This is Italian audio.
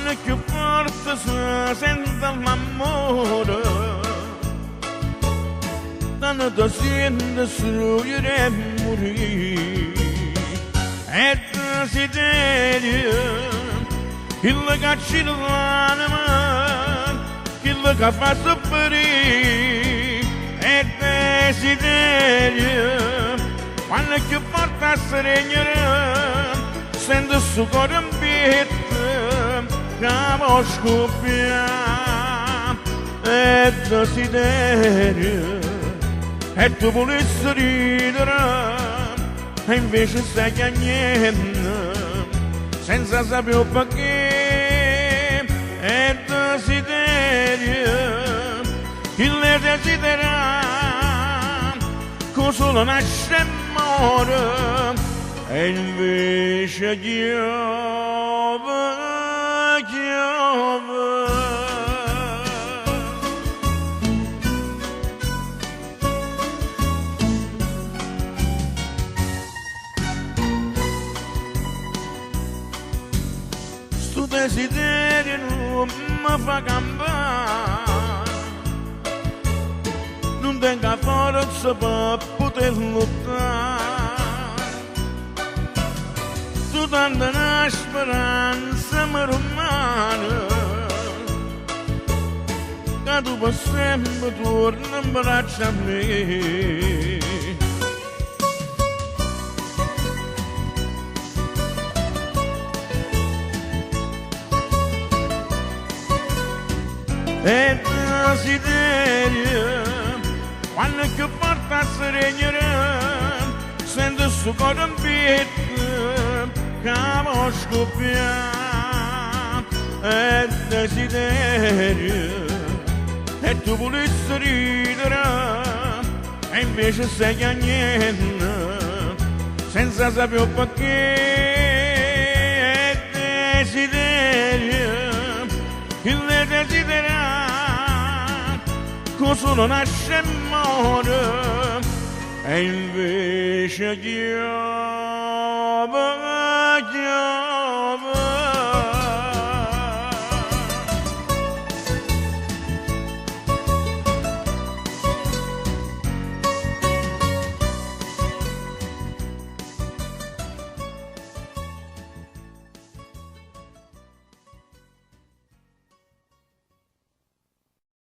quando più forte si sente l'amore, tanto sente struggere e morire. E desiderio, quello che accende l'anima, quello che fa soffrire. E desiderio, quando più forte si regnerà, sento su cuore un pietto che può scoppiare. E desiderio, e tu volessi ridere, e invece stai piangendo senza sapere perché. E desiderio, chi le desidera, con solo nasce e muore, e invece chiove, chiove. Sto desiderio non mi fa campare, non tengo forza per poter lottare. Tu tanta una speranza mi rimane, che tu per sempre torni in braccio a me. E desiderio, quando più forte si regnerà, sento su cuore un pietto che può scoppiare. E desiderio, e tu volessi ridere, e invece stai piangendo senza sapere perché. E desiderio, chi le desidera, con solo nasce e muore, e invece chiove, chiove.